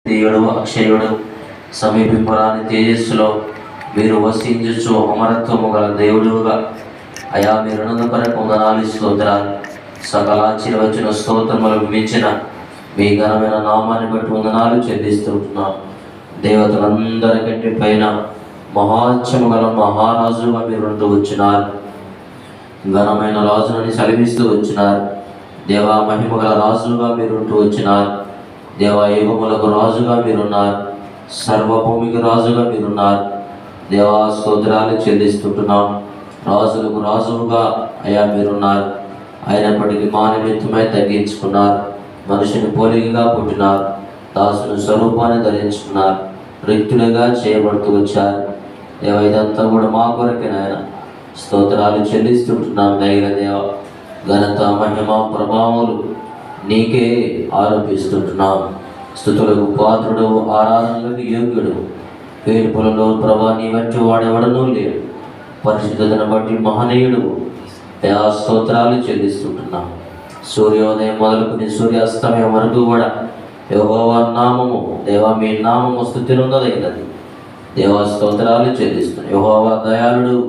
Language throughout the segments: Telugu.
దేవుడు అక్షయుడు సమీపింపరాని తేజస్సులో మీరు వసించు అమరత్వము గల దేవుడుగా అయా మీరు అనంతపరకు వందనాలు స్తోత్రాలు. సకల ఆశీర్వచన స్తోత్రములకు మించిన మీ ఘనమైన నామాన్ని బట్టి వందనాలు చెల్లిస్తుంటున్నాం. దేవతలందరికంటే పైన మహాత్యము గల మహారాజుగా మీరు ఉంటూ వచ్చినారు. ఘనమైన రాజునని సెలవిస్తూ వచ్చినారు. దేవా మహిమ గల రాజుగా మీరు ఉంటూ వచ్చినారు. దేవా యుగములకు రాజుగా మీరున్నారు. సర్వభూమికి రాజుగా మీరున్నారు. దేవా స్తోత్రాలు చెల్లిస్తుంటున్నాం. రాజులకు రాజుగా అయా మీరున్నారు. అయినప్పటికీ మా నిమిత్తమై తగ్గించుకున్నారు. మనిషిని పోలికగా పుట్టినారు. దాసుని స్వరూపాన్ని ధరించుకున్నారు. రిక్తులుగా చేయబడుతూ వచ్చారు. దేవ ఇదంతా కూడా మా కొరకే నాయన. స్తోత్రాలు చెల్లిస్తుంటున్నాం. దైవ దేవ ఘనత మహిమ ప్రభావాలు నీకే ఆరోపిస్తుంటున్నాం. స్తుతులకు పాత్రుడు, ఆరాధనలకు యోగ్యుడు. పేర్పులలో ప్రభా నీ వంటి వాడెవడనూ లేడు. పరిశుద్ధతను బట్టి మహనీయుడు. దయా స్తోత్రాలు చెల్లిస్తుంటున్నాం. సూర్యోదయం మొదలుకుని సూర్యాస్తమయం వరకు కూడా యెహోవా నామము, దేవా మీ నామము స్తుతినున్నదైనది. దేవా స్తోత్రాలు చెల్లిస్తున్నాం. యెహోవా దయాళుడు,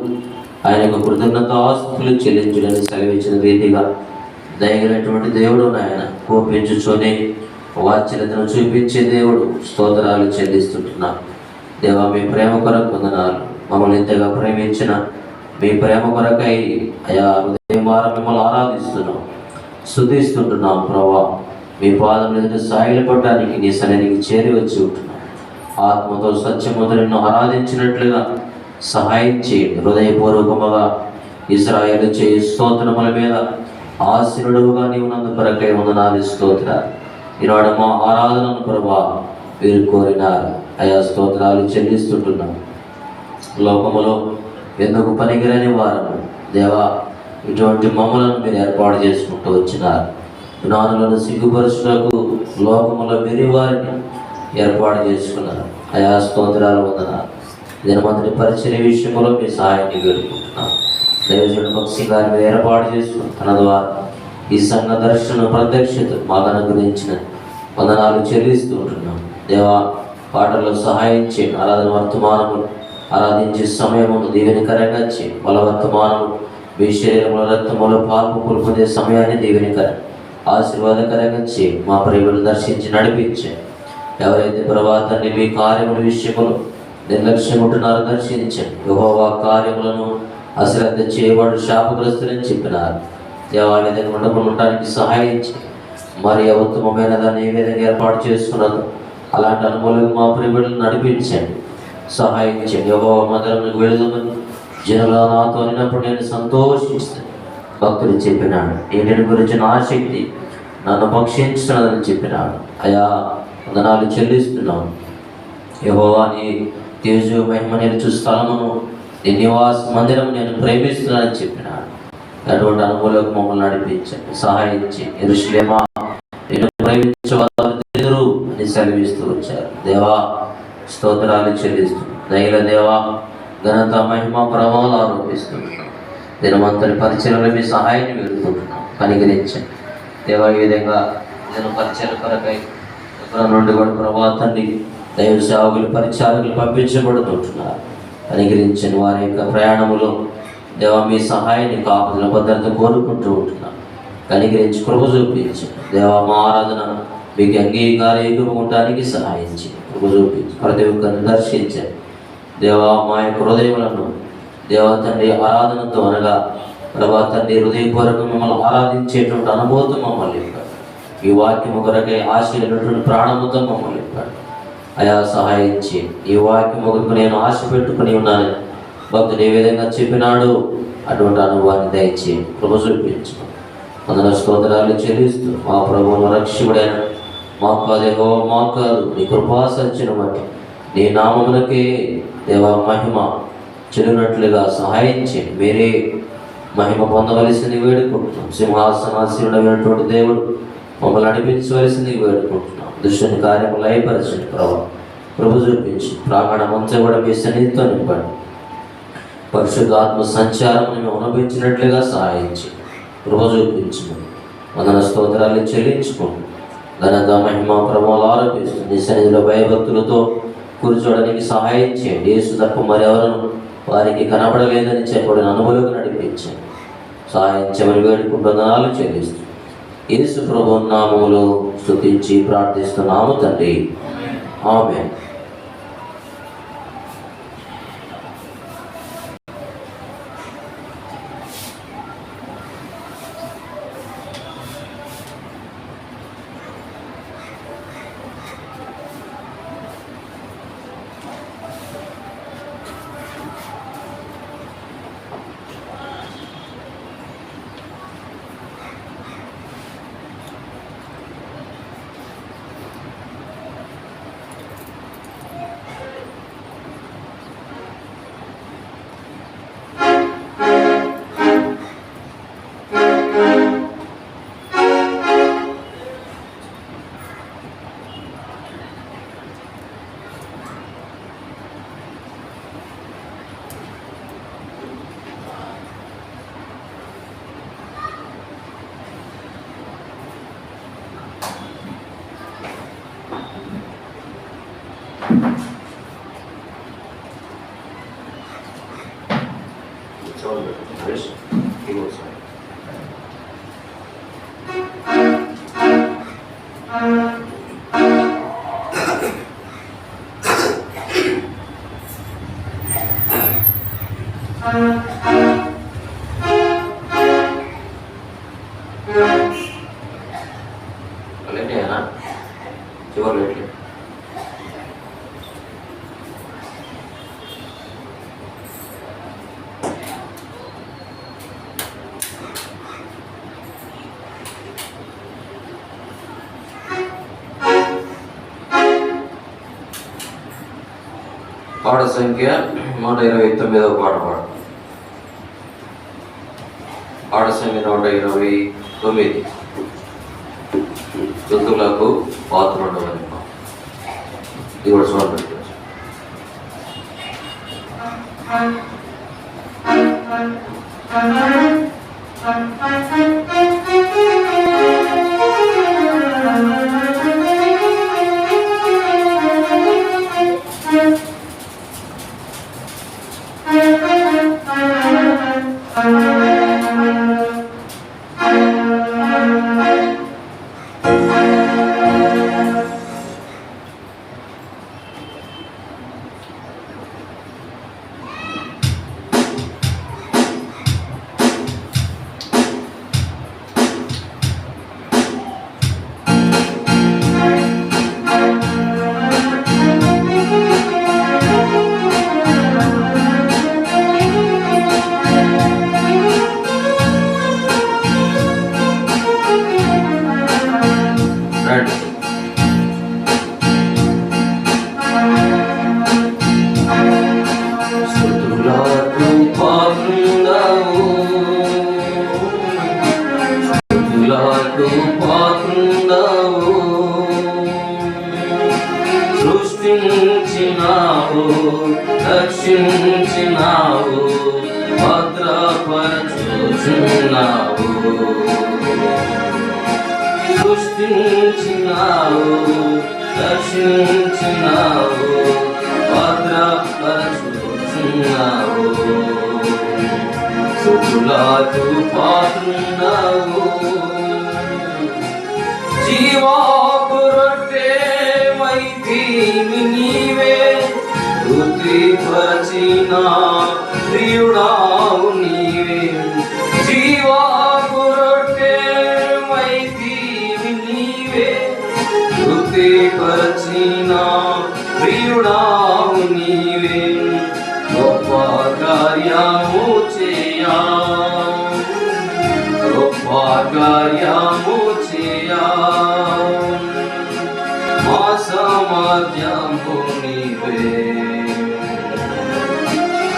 ఆయనకు కృతజ్ఞత ఆస్తులు చెల్లించులని సెలవించిన రీతిగా దయగలటువంటి దేవుడు నాయన. కోపించుకొని వాత్సల్యతను చూపించే దేవుడు. స్తోత్రాలు చెల్లిస్తుంటున్నాం. దేవా మీ ప్రేమ కొరకు వందనాలు. మమ్మల్ని ఇంతగా ప్రేమించిన మీ ప్రేమ కొరకై అయా హృదయమార మిమ్మల్ని ఆరాధిస్తున్నాం, స్తుతిస్తుంటున్నాం. ప్రభా మీ పాదం ఎదుట సాగిలపడడానికి నీ సన్నిధికి చేరి వచ్చి ఉంటున్నాం. ఆత్మతో సత్యముతో నిన్ను ఆరాధించినట్లుగా సహాయం చేయండి. హృదయపూర్వకముగా ఇశ్రాయేలు చేయి స్తోత్రముల మీద ఆశీనుడుగా నీవు నందు కొరకై వందనాలు స్తోత్రాలు. ఈనాడు మా ఆరాధనను ప్రభా మీరు కోరినారు. అయా స్తోత్రాలు చెల్లిస్తుంటున్నాం. లోకములో ఎందుకు పనికిరని వారము దేవా ఇటువంటి మమ్మలను మీరు ఏర్పాటు చేసుకుంటూ వచ్చినారు. జ్ఞానులను సిగ్గుపరుచుటకు లోకములో మీరు వారిని ఏర్పాటు చేసుకున్నారు. అయా స్తోత్రాలు వందనాలు. దినమంతటి పరిచయ విషయంలో మీ సహాయాన్ని వేడుకుంటున్నాం. దైవజనుడు భక్సి గారిని ఏర్పాటు చేసుకుని తన ద్వారా ఈ సంఘ దర్శన ప్రత్యక్షత మాకు అనుగ్రహించిన వందనాలు చెల్లిస్తూ ఉంటున్నాం. దేవా పాటల్లో సహాయం చేయండి. ఆరాధన వర్తమానములు ఆరాధించే సమయమును దీవెనికరంగా చేయండి. బలవర్తమానము మీ శరీరంలో రక్తములో పాల్పు పొందే సమయాన్ని దీవెనికర ఆశీర్వాదకరంగా చేయండి. మా ప్రేమను దర్శించి నడిపించండి. ఎవరైతే ప్రభాతాన్ని మీ కార్యముల విషయములు నిర్లక్ష్యం ఉంటున్నారో దర్శించండి. యెహోవా కార్యములను అశ్రద్ధ చేయబడు శాపగ్రస్తులని చెప్పినారు. దేవా విధంగా ఉండడానికి సహాయం చేయండి. మరి ఉత్తమమైన దాన్ని ఏ విధంగా ఏర్పాటు చేసుకున్నదో అలాంటి అనుభవాలకు మా ప్రియులను నడిపించండి, సహాయం చేయండి. యెహోవా మందిరంలోకి వెళుదామని జనులు నాతో అనినప్పుడు నేను సంతోషిస్తాను. భక్తులు చెప్పినాడు. ఏంటి గురించిన ఆసక్తి నన్ను భక్షించున్నదని చెప్పినాడు. అయా వందనాలు చెల్లిస్తున్నాను. యెహోవా నీ తేజో మహిమ నిలుచు స్థలమును నీ నివాస మందిరం నేను ప్రేమిస్తున్నానని చెప్పినాడు. అటువంటి అనుభవంలోకి మమ్మల్ని నడిపించండి, సహాయం చేయండి. యెరూషలేమా నేను ప్రేమించవలెను అని సెలవిస్తూ వచ్చారు. దేవా స్తోత్రాలు చెల్లిస్తున్నాను. దైవ దేవా ఘనత మహిమ ప్రభావాలు ఆరోపిస్తున్నాను. దినమంతటి పరిచయలో మీ సహాయాన్ని వేడుకుంటున్నాం. కనికరించండి దేవా. ఈ విధంగా దిన పరిచయం కొరకై నుండి కూడా ప్రభాతాన్ని దైవ సేవకులు పరిచారకులు పంపించబడుతుంటున్నారు. కనికరించండి. వారి యొక్క ప్రయాణములో దేవా మీ సహాయాన్ని కాపుదల భద్రత కోరుకుంటూ ఉంటున్నాం. కనికరించి కృప చూపించండి. దేవా మా ఆరాధన మీకు అంగీకారయుగడానికి సహాయం చేయండి. కృప చూపించి ప్రతి ఒక్కరిని దర్శించండి. దేవా మా యొక్క హృదయములను దేవా తండ్రి ఆరాధనతో అనగా ప్రభా తండ్రి హృదయపూర్వకంగా మిమ్మల్ని ఆరాధించేటువంటి అనుభూతి మమ్మల్ని ఇవ్వండి. ఈ వాక్యము కొరకై ఆశలైనటువంటి ప్రాణముతో మమ్మల్ని ఇవ్వండి. అయా సహాయం చేయండి. ఈ వాక్యము కొరకు నేను ఆశ పెట్టుకుని ఉన్నాను భక్తుడు ఏ విధంగా చెప్పినాడు అటువంటి అనుభవాన్ని దయచేయండి. కృప చూపించు. వందన స్తోత్రాలు చెల్లిస్తూ మా ప్రభువును రక్షకుడైన మా కాదు నీ కృపా సత్యను బట్టి నీ నామములకే దేవా మహిమ చెల్లినట్లుగా సహాయం చేయండి. మీరే మహిమ పొందవలసింది వేడుకుంటున్నాం. సింహాసనాసీనుడైనటువంటి దేవుడు మమ్మల్ని నడిపించవలసింది వేడుకుంటున్నాం. దుష్టుని కార్యము లయపరచండి ప్రభావ. కృప చూపించి ప్రాంగణం అంతా కూడా మీ సన్నిధితో నింపండి. పరిశుద్ధాత్మ సంచారం మేము అనుభవించినట్లుగా సహాయించి కృప చూపించు. వందన స్తోత్రాలు చెల్లించుకోండి. ఘనత మహిమ ప్రభావాలు ఆరోపిస్తుంది. నీ సన్నిధిలో భయభక్తులతో కూర్చోవడానికి సహాయం చేయండి. యేసు తప్ప మరెవరను వారికి కనపడలేదని చెప్పబడిన అనుభవం నడిపించండి. సహాయం చేయమని వేడుకుంటూ వందనాలు చెల్లిస్తూ యేసు ప్రభువు నామములో స్తుతించి ప్రార్థిస్తున్నాము తండ్రి. ఆమేన్. పాట సంఖ్య 129వ పాట పాడు. పాట సంఖ్య 129. ఋతులకు పాత్రుడవని. ఇది కూడా చూడండి. రక్షించినావు, భద్రపరచుచున్నావు. సృష్టించినావు, రక్షించినావు, భద్రపరచుచున్నావు. స్తుతులకు పాత్రుడవు, జీవాపు రొట్టెవైతివి నీవే, తృప్తిపరచిన ప్రియుడావు నీవే. జీవాపు రొట్టెవైతివి నీవే, తృప్తిపరచిన ప్రియుడావు నీవే. గొప్ప కార్యము చేయా, గొప్ప కార్యము చేయా, మా సామర్థ్యము నీవే,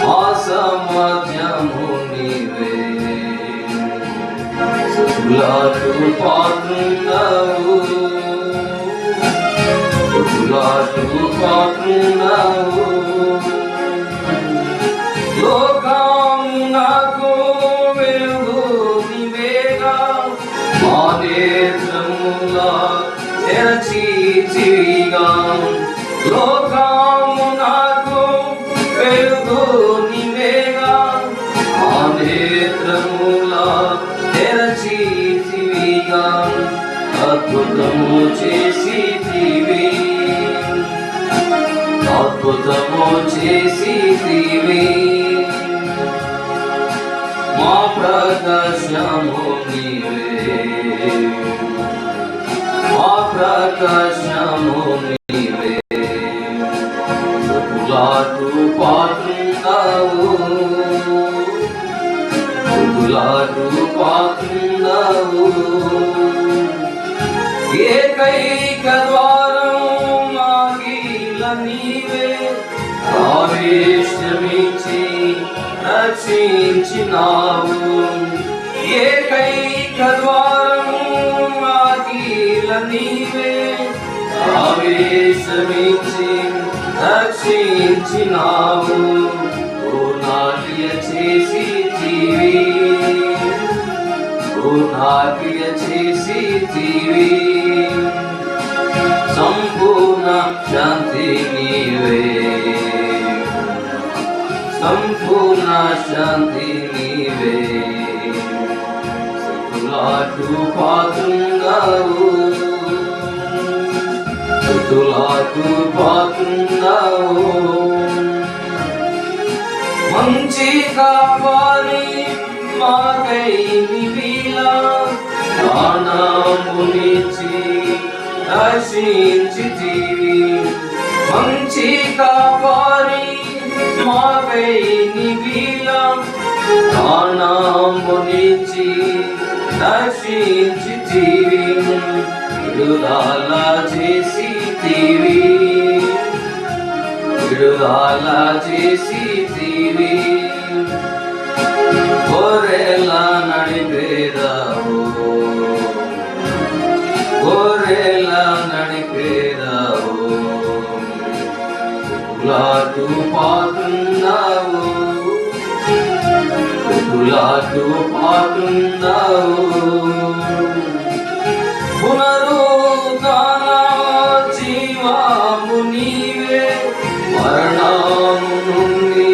మా సామర్థ్యము నీవే. స్తుతులకు పాత్రుడవు, స్తుతులకు పాత్రుడవు. లోకమునకు వెలుగు నీవేగా, మా నేత్రముల తెరచితివిగా. అద్భుతము చేసితివి, మా ప్రకాశము నీవే, మా ప్రకాశము నీవే. స్తుతులకు పాత్రుండవు, స్తుతులకు పాత్రుండవు. ఏకైక ద్వారం మాకిల నీవే, ఆవేశమిచ్చి రక్షించినావు. ఏకైక ద్వారం మాకిల నీవే, ఆవేశమిచ్చి రక్షించినావు. పూర్ణార్య చేసితివి, పూర్ణార్య చేసితివి. సంపూర్ణ శాంతి నీవే, సంపూర్ణ శాంతి నీవే. స్తుతులకు పాత్రుండవు, స్తుతులకు పాత్రుండవు. మంచి కావాలి మాకై నీవిలా, ప్రాణమునిచ్చి రక్షించితివి. మంచి కావాలి మాకై నీవిలా, ప్రాణమునిచ్చి రక్షించితివి. విడుదల చేసితివి, విడుదల చేసితివి. గొర్రెల నడిపేదావు, గొర్రెల నడిపేదావు. స్తుతులకు పాత్రుండవు, స్తుతులకు పాత్రుండవు. పునరుత్థాన జీవము నీవే, మరణము నుండి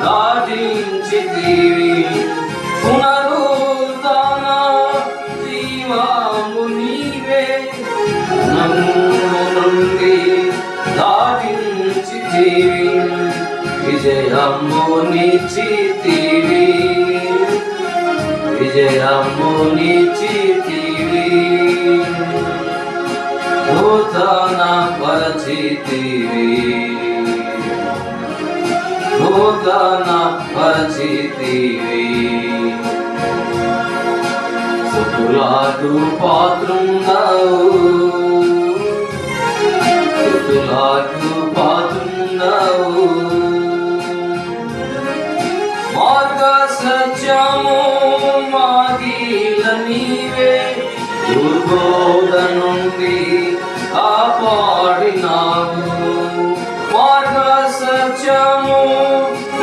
దాటించితివి. పునరుత్థాన జీవము నీవే, మరణము నుండి దాటించితివి. విజయమునిచ్చితివి, విజయమునిచ్చితివి. నూతన పరిచితివి, నూతన పరిచితివి. స్తుతులకు పాత్రుండవు, స్తుతులకు పాత్రుండవు. మార్గ సత్యము మాగిల నీవే, దుర్బోధ నుండి కాపాడినావు. మార్గ సత్యము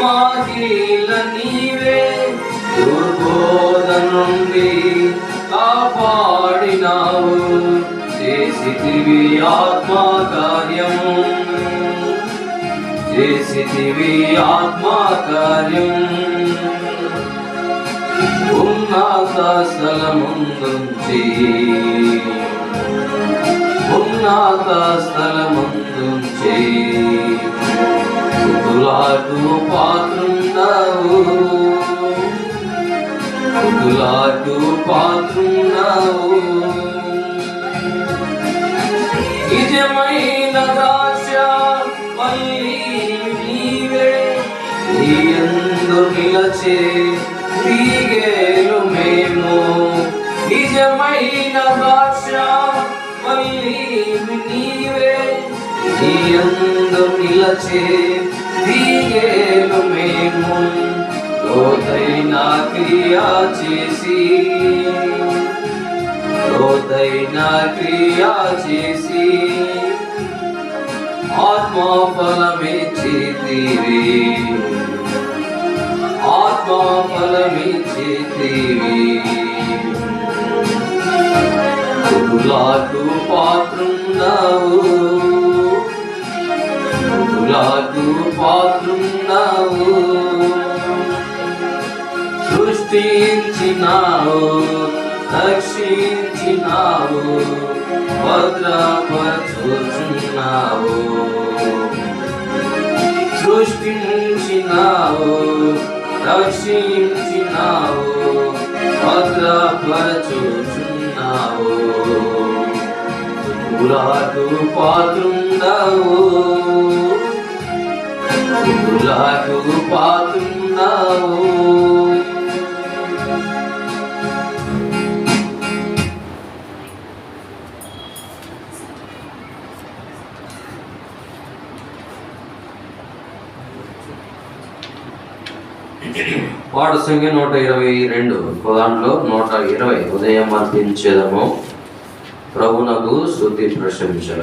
మాగిల నీవే, దుర్బోధ నుండి కాపాడినావు. చేసితివి ఆత్మకార్యం, చేసితివి ఆత్మకార్యం. ఉన్నత స్థలముందుంచి, ఉన్నత స్థలముందుంచి. స్తుతులకు పాత్రుండవు, స్తుతులకు పాత్రుండవు. నిజమైన ద్రాక్ష వల్లి నీవే, నీయందు నిలచే తీగేలు మేము. నిజమైన ద్రాక్ష వల్లి నీవే, నీయందు నిలచే తీగేలు మేము. లోతైన క్రియా చేసి, లోతైన క్రియా చేసి. ఆత్మఫలమిచ్చితివి, ఆత్మఫలమిచ్చితివి. స్తుతులకు పాత్రుండవు, స్తుతులకు పాత్రుండవు. సృష్టించినావు, రక్షించినావు, భద్రపరచుచున్నావు. రక్షించినావు, భద్రపరచుచున్నావు. స్తుతులకు పాత్రుండవు, స్తుతులకు పాత్రుండవు. పాట సంఖ్య 122, దాంట్లో 120 ఉదయం అర్పించేదము ప్రభునకు స్తుతి ప్రశంసల.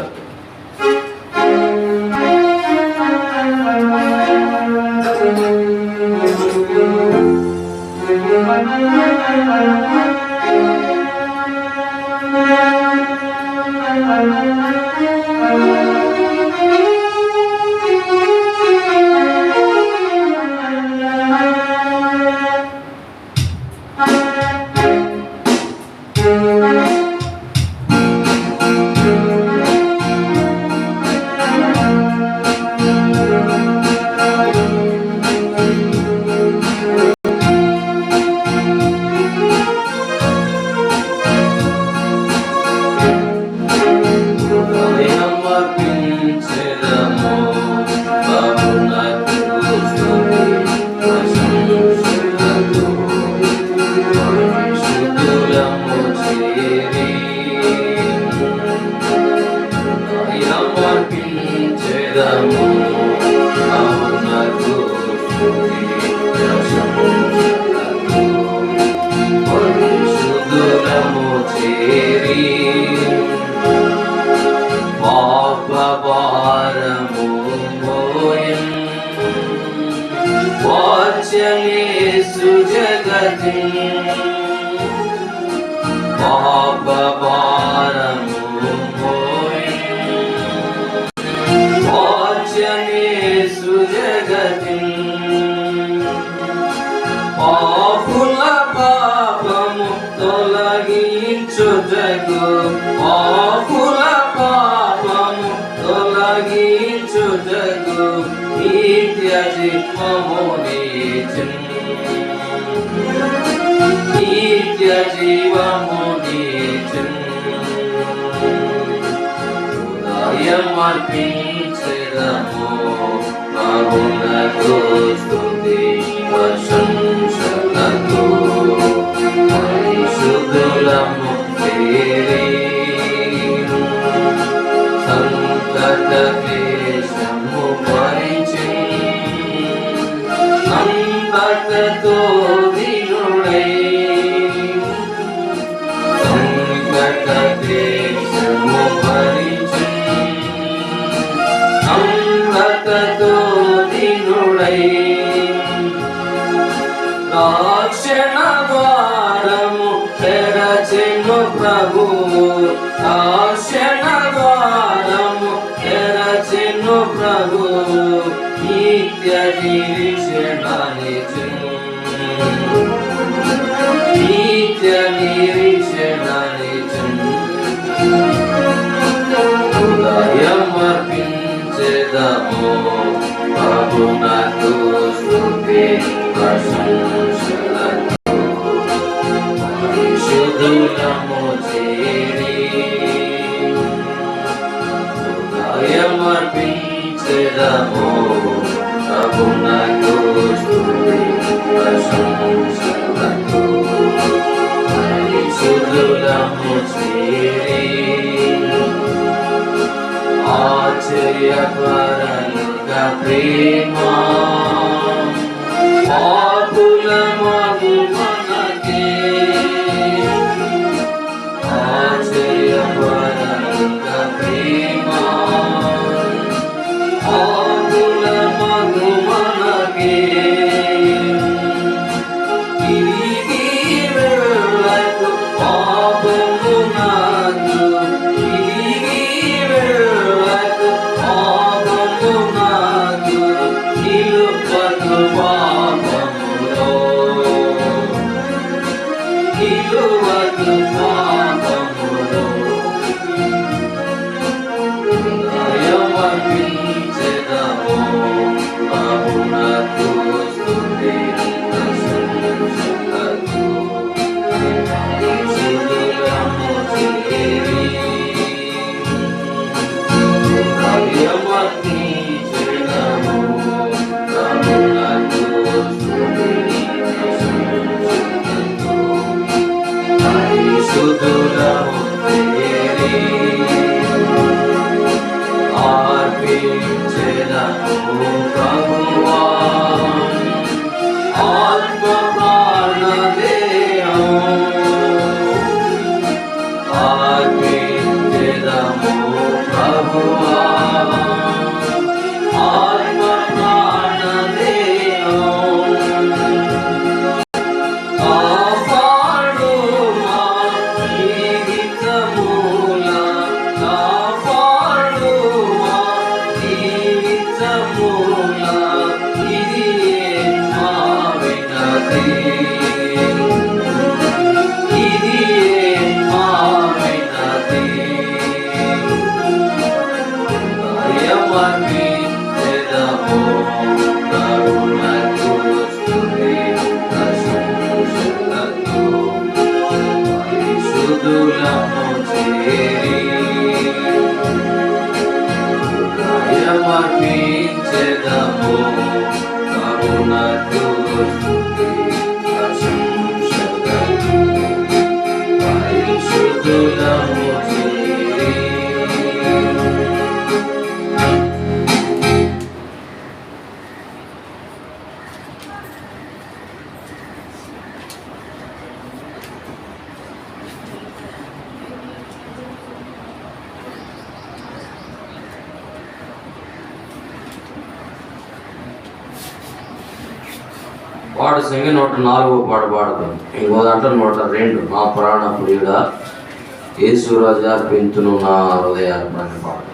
పాపుల పాపము తొలగించుటకు, పాపుల పాపము తొలగించుటకు నిత్య జీవమునిచ్చెను, నిత్య జీవమునిచ్చెను. ఉదయం అర్పించెదము ప్రభునకు స్తుతి ప్రశంసలతో, పరిశుద్ధులము చేరి సంకట క్లేశము భరించి సంకటతో దీనుడై, సంకట క్లేశము భరించి సంకటతో దీనుడై, రక్షణ ద్వారము తెరచెను ప్రభువు, రక్షణ ద్వారము తెరచెను ప్రభువు, నిత్య నిరీక్షణనిచ్చెను, నిత్య నిరీక్షణనిచ్చెను. ఉదయం అర్పించెదము ప్రభునకు స్తుతి ప్రశంసలతో, పరిశుద్ధులము చేరి ఉదయం అర్పించెదము ప్రభునకు స్తుతి ప్రశంసలతో, పరిశుద్ధులము చేరి ఆశ్చర్యకరముగ ప్రేమ పాపుల మగుమనకే, ఆశ్చర్యకరముగ ప్రేమ పాపుల మగుమనకే, తిరిగి వెళ్ళకు పాపము నాకు, తిరిగి వెళ్ళకు పాపము నాకు, నిలుపకు పాపములో, పాడు సంఖ్య 104 పాడు పాడుతాం. ఇంకో దాంట్లో 102 నా ప్రాణ ప్రియుడా యేసు రాజా పెంతును నా హృదయార్పణ పాడు.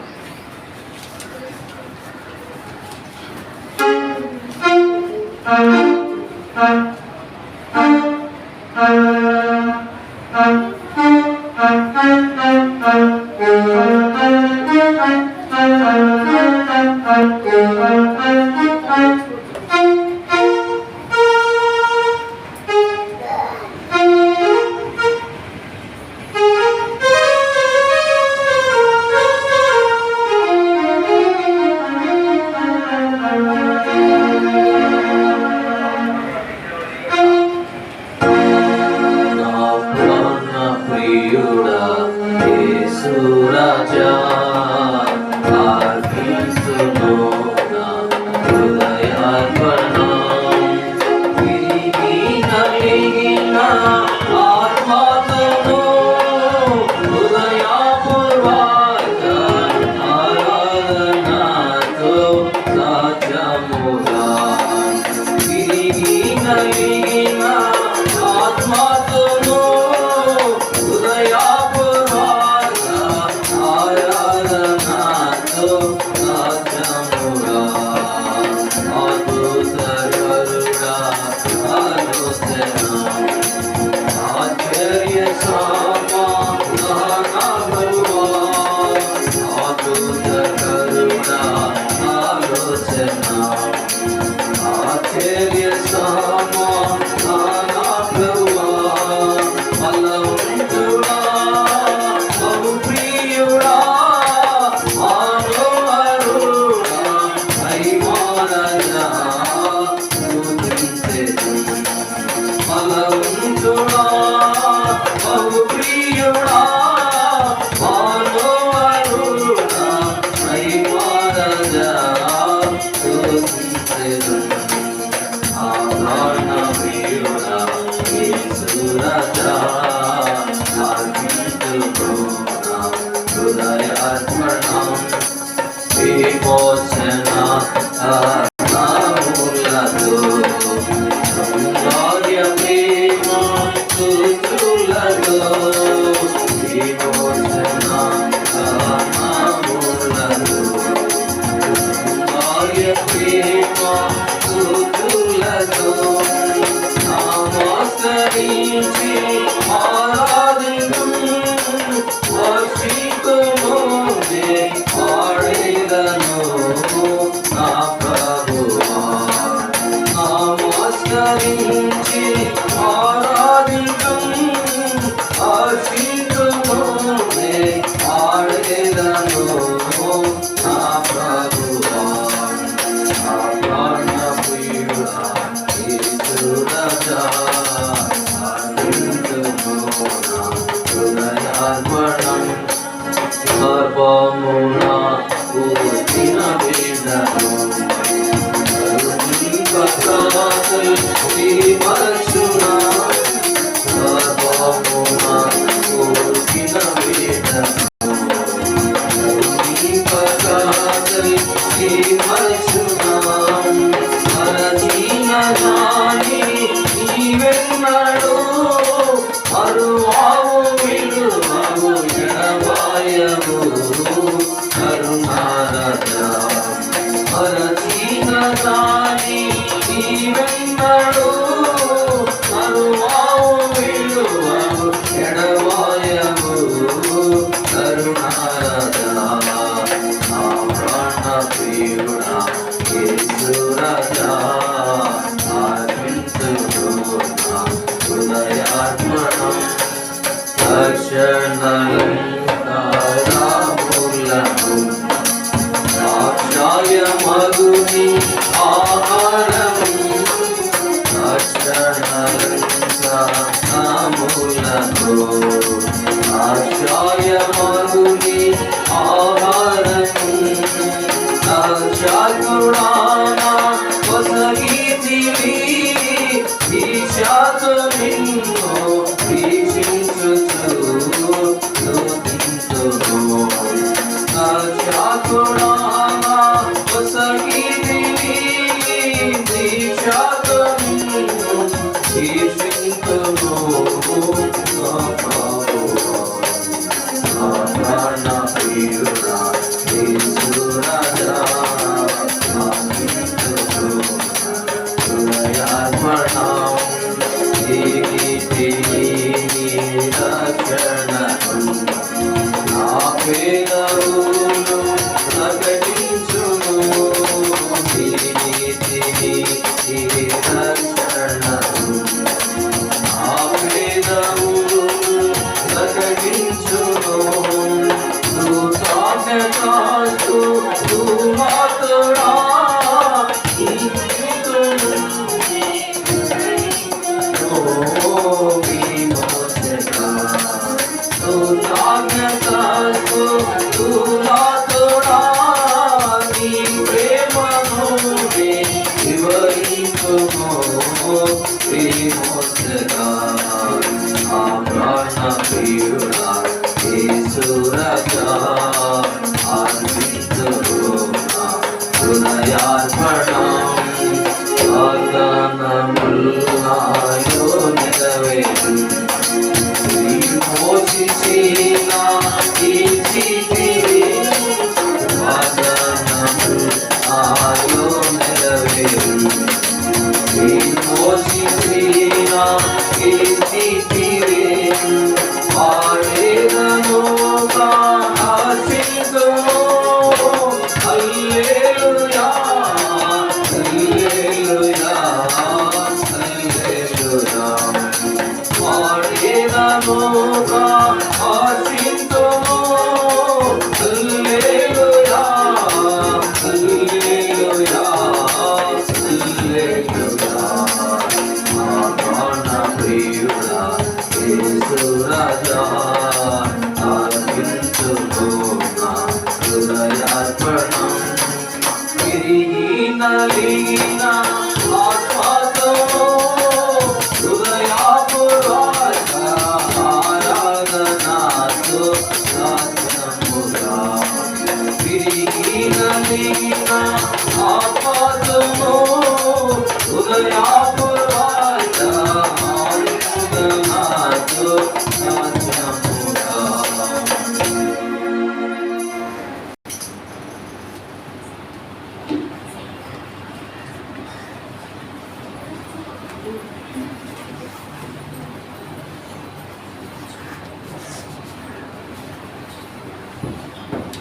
Namaskaram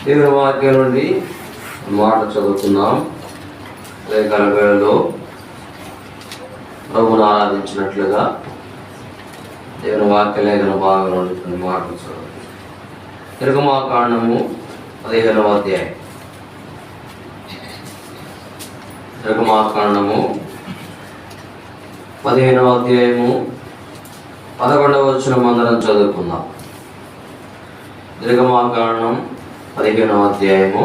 దేవుని వాక్యం నుండి మాట చదువుతున్నాం. లేఖన వేళలో ప్రభువును ఆరాధించినట్లుగా దేవుని వాక్య లేఖన భాగంలో కొన్ని మాటలు చదువు. నిర్గమాకాండము 15వ అధ్యాయం. నిర్గమాకాండము 15వ అధ్యాయము 11వ వచనం అందరం చదువుకుందాం. నిర్గమాకాండం 15వ అధ్యాయము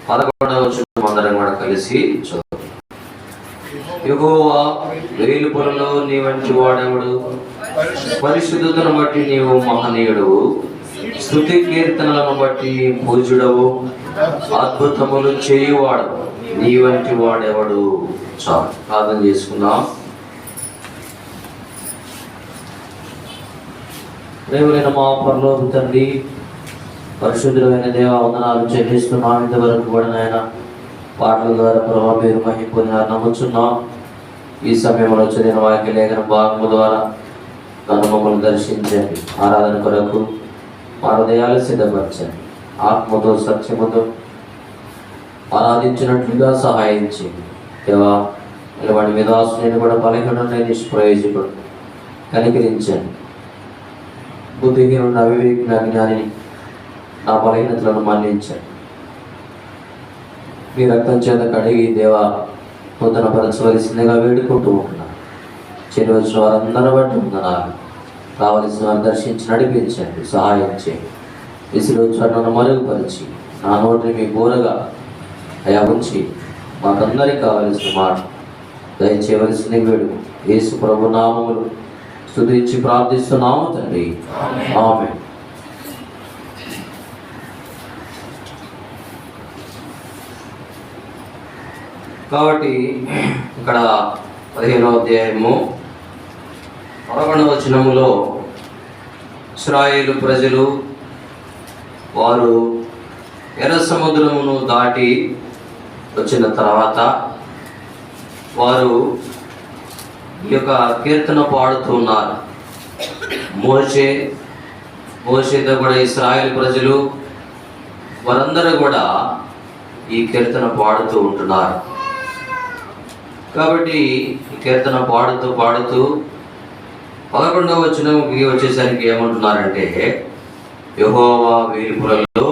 11వ వచనం అందరం కూడా కలిసి చదువు. యెహోవా వేలుపులలో నీ వంటి వాడెవడు, పరిశుద్ధతను బట్టి నీవు మహనీయుడు, స్తుతి కీర్తనలను బట్టి పూజుడవు, అద్భుతములు చేయువాడు, నీ వంటి వాడెవడు. చాలు, ప్రార్థన చేసుకుందాం. దేవుడైన మా పరలోక తండ్రి, పరిశుద్ధులైన దేవ వందనాలు చెల్లిస్తున్నాం. ఇంతవరకు కూడా నాయన పాటల ద్వారా ప్రభావ మీరు మహింపుని నమ్ముచున్నాం. ఈ సమయంలో చదివిన వాక్య లేఖన భాగము ద్వారా నన్ను మమ్మల్ని దర్శించండి. ఆరాధన కొరకు మా హృదయాలు సిద్ధపరచండి. ఆత్మతో సత్యముతో ఆరాధించినట్లుగా సహాయం చేయండి దేవా. ఇలాంటి విధాసు నేను కూడా బలహీనుడైన నిష్ప్రయోజకుడు కనికరించండి. బుద్ధిహీనుడు అవివేకిన అజ్ఞానిని నా బలహీనతలను మన్నించండి. మీ రక్తం చేత కడిగి దేవా నూతన పరచవలసిందిగా వేడుకుంటూ ఉంటున్నాను. చెరువచ్చిన వారందరూ బట్టి ఉందన్నారు. కావలసిన వారు దర్శించి నడిపించండి, సహాయం చేయండి. విసిరోచ్చారణను మరుగుపరిచి నా నోటిని మీ బోరగా అయా ఉంచి మాకందరికీ కావలసిన మాట దయచేయవలసింది వేడుకు యేసు ప్రభు నామములు స్తుతించి ప్రార్థిస్తున్నాము తండ్రి, ఆమేన్. కాబట్టి ఇక్కడ 15వ అధ్యాయము 11వ వచనములో ఇశ్రాయేలు ప్రజలు వారు ఎర్ర సముద్రమును దాటి వచ్చిన తర్వాత వారు ఈ యొక్క కీర్తన పాడుతున్నారు. మోషేతో కూడా ఇశ్రాయేలు ప్రజలు వారందరూ కూడా ఈ కీర్తన పాడుతూ ఉంటున్నారు. కాబట్టి ఈ కీర్తన పాడుతూ 11వ వచనంకి వచ్చేసరికి ఏమంటున్నారంటే, యెహోవా వేలుపులలో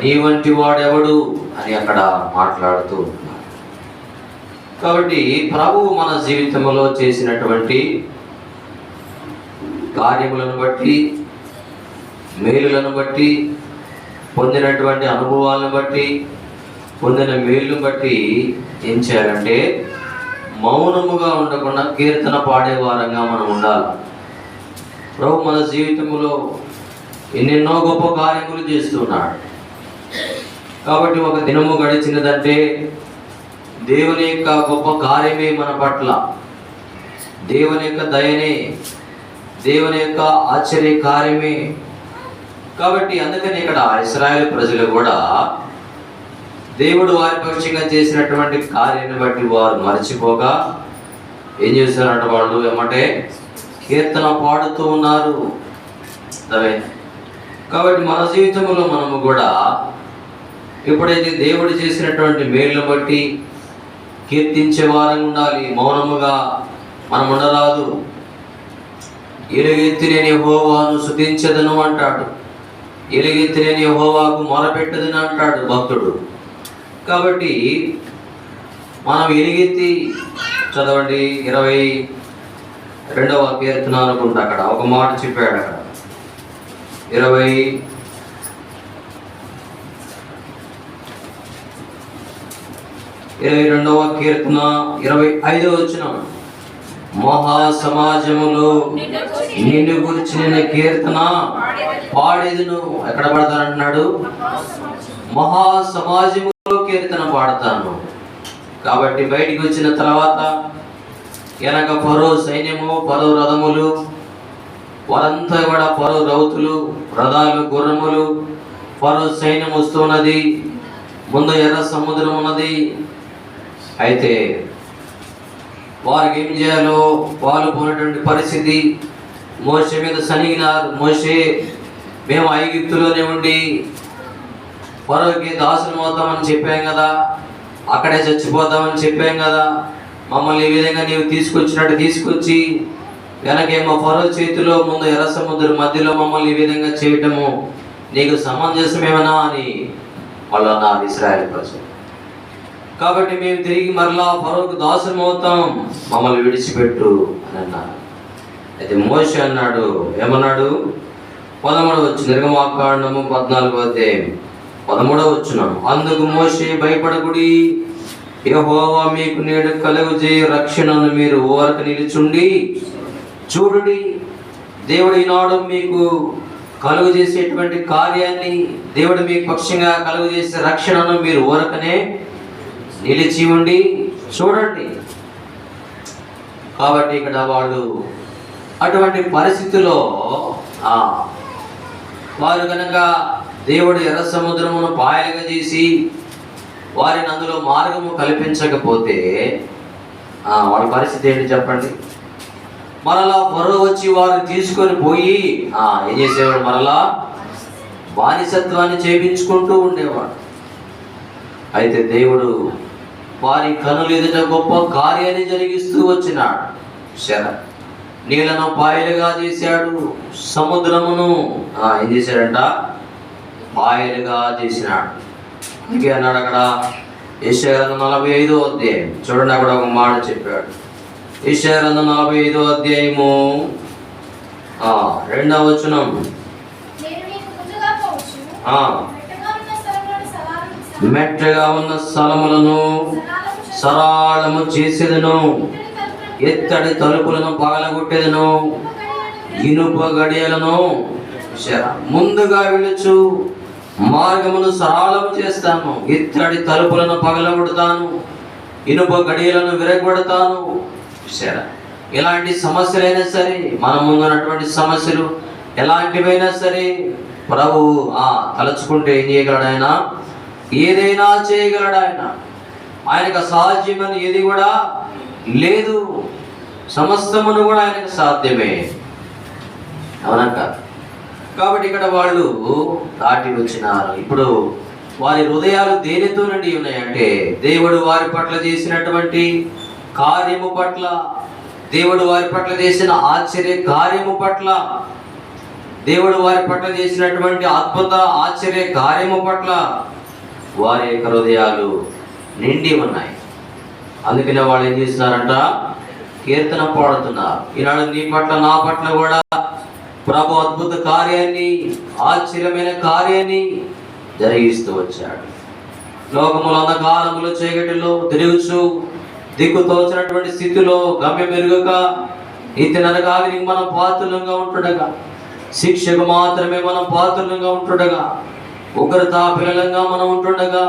నీ వంటి వాడెవడు అని అక్కడ మాట్లాడుతూ ఉంటున్నారు. కాబట్టి ప్రభువు మన జీవితంలో చేసినటువంటి కార్యములను బట్టి, మేలులను బట్టి, పొందినటువంటి అనుభవాలను బట్టి, పొందిన మేలును బట్టి ఏం చేయాలంటే మౌనముగా ఉండకుండా కీర్తన పాడేవారంగా మనం ఉండాలి. ప్రభు మన జీవితంలో ఎన్నెన్నో గొప్ప కార్యములు చేస్తున్నాడు. కాబట్టి ఒక దినము గడిచినదంటే దేవుని యొక్క గొప్ప కార్యమే మన పట్ల, దేవుని యొక్క దయనే, దేవుని యొక్క ఆశ్చర్య కార్యమే. కాబట్టి అందుకని ఇక్కడ ఇశ్రాయేలు ప్రజలు కూడా దేవుడు వారి పక్షంగా చేసినటువంటి కార్యాన్ని బట్టి వారు మర్చిపోగా ఏం చేశారంటే వాళ్ళు ఏమంటే కీర్తన పాడుతూ ఉన్నారు. కాబట్టి మన జీవితంలో మనము కూడా ఎప్పుడైతే దేవుడు చేసినటువంటి మేలును బట్టి కీర్తించే వారం ఉండాలి. మౌనముగా మనం ఉండరాదు. ఎలుగెత్తి నేను యెహోవాను స్తుతించెదను అంటాడు. ఎలుగెత్తి నేను యెహోవాకు మొరపెట్టదని అంటాడు భక్తుడు. కాబట్టి మనం ఎలుగెత్తి చదవండి 22వ కీర్తన అనుకుంటా. అక్కడ ఒక మాట చెప్పాడు. అక్కడ 22వ కీర్తన 25వ వచనం, మహా సమాజములో నిన్ను గురించిన కీర్తన పాడేదును. ఎక్కడ పాడతానంటున్నాడు? మహా సమాజములో కీర్తన పాడతాను. కాబట్టి బయటికి వచ్చిన తర్వాత వెనక ఫరో సైన్యము, ఫరో రథములు, వారంతా కూడా ఫరో రౌతులు, రథాలు, గుర్రములు, ఫరో సైన్యం వస్తున్నది. ముందు ఎర్ర సముద్రం ఉన్నది. అయితే వారికి ఏం చేయాలో వాళ్ళు పోయినటువంటి పరిస్థితి. మోషే మీద సనిగినారు. మోషే, మేము ఐగుప్తులోనే ఉండి ఫరోకి దాసులు అవుతామని చెప్పాం కదా, అక్కడే చచ్చిపోతామని చెప్పాం కదా, మమ్మల్ని ఈ విధంగా నీవు తీసుకొచ్చినట్టు తీసుకొచ్చి వెనకేమో ఫరో చేతిలో, ముందు ఎర్ర సముద్రం మధ్యలో మమ్మల్ని ఈ విధంగా చేయటము నీకు సమంజసమేమనా అని వాళ్ళు అన్నారు ఇశ్రాయేలు ప్రజలు. కాబట్టి మేము తిరిగి మరలా ఫరోకు దాసులం అవుతాం, మమ్మల్ని విడిచిపెట్టు అని అన్నారు. అయితే మోషే అన్నాడు, ఏమన్నాడు? 13వ నిర్గమాకాండము 14వ అధ్యాయం 13వ వచనం, అందుకు మోషే భయపడకుడి, యెహోవా మీకు నేడు కలుగజేయ రక్షణను మీరు ఓరక నిలుచుండి చూడుడి. దేవుడు ఈనాడు మీకు కలుగు చేసేటువంటి కార్యాన్ని, దేవుడు మీకు పక్షంగా కలుగు చేసే రక్షణను మీరు ఓరకనే నిలిచి ఉండి చూడండి. కాబట్టి ఇక్కడ వాళ్ళు అటువంటి పరిస్థితిలో వారు కనుక దేవుడు ఎర్ర సముద్రమును పాయలుగా చేసి వారిని అందులో మార్గము కల్పించకపోతే వాళ్ళ పరిస్థితి ఏంటి చెప్పండి? మరలా ఫరో వచ్చి వారు తీసుకొని పోయి ఏం చేసేవాడు? మరలా బానిసత్వాన్ని చేపించుకుంటూ ఉండేవాడు. అయితే దేవుడు వారి కనులు ఎదుట గొప్ప కార్యాన్ని జరిగిస్తూ వచ్చినాడు. నీళ్లను పాయలుగా చేశాడు, సముద్రమును ఏం చేశాడంట? పాయలుగా చేసినాడు. అందుకే అన్నాడు అక్కడ యెషయా గ్రంథం 45వ అధ్యాయం చూడండి, అక్కడ ఒక మాట చెప్పాడు. యెషయా గ్రంథం 45వ అధ్యాయము 2వ వచనం, మెట్టగా ఉన్న స్థలములను సరాళము చేసేదను, ఎత్తడి తలుపులను పగలగొట్టేదను, ఇనుప గడియలను ముందుగా విలుచు మార్గమును సరళము చేస్తాను, ఇత్తడి తలుపులను పగలగొడతాను, ఇనుప గడియలను విరగొడతాను. ఎలాంటి సమస్యలైనా సరే, మన ముందున్నటువంటి సమస్యలు ఎలాంటివైనా సరే ప్రభువు తలుచుకుంటే ఏం చేయగలడు? ఆయన ఏదైనా చేయగలడు. ఆయనకు అసాధ్యమని ఏది కూడా లేదు. సమస్తమును కూడా ఆయనకు సాధ్యమే. అవునక్క. కాబట్టి ఇక్కడ వాళ్ళు దాటి వచ్చినారు. ఇప్పుడు వారి హృదయాలు దేనితో నిండి ఉన్నాయంటే దేవుడు వారి పట్ల చేసినటువంటి కార్యము పట్ల, దేవుడు వారి పట్ల చేసిన ఆశ్చర్య కార్యము పట్ల, దేవుడు వారి పట్ల చేసినటువంటి అద్భుత ఆశ్చర్య కార్యము పట్ల వారి యొక్క హృదయాలు నిండి ఉన్నాయి. అందుకనే వాళ్ళు ఏం చేస్తున్నారంట? కీర్తన పాడుతున్నారు. ఈనాడు నీ పట్ల నా పట్ల కూడా ప్రభు అద్భుత కార్యాన్ని, ఆశ్చర్యమైన కార్యాన్ని జరిగిస్తూ వచ్చాడు. లోకముల అంధకారములో చీకటిలో తిరుగుచు దిక్కు తోచినటువంటి స్థితిలో గమ్యం మెరుగక ఇతి నరకానికి మనం పాత్రులంగా ఉంటుండగా, శిక్షకు మాత్రమే మనం పాత్రులంగా ఉంటుండగా, ఉగ్రతా పిల్లలంగా మనం ఉంటుండగా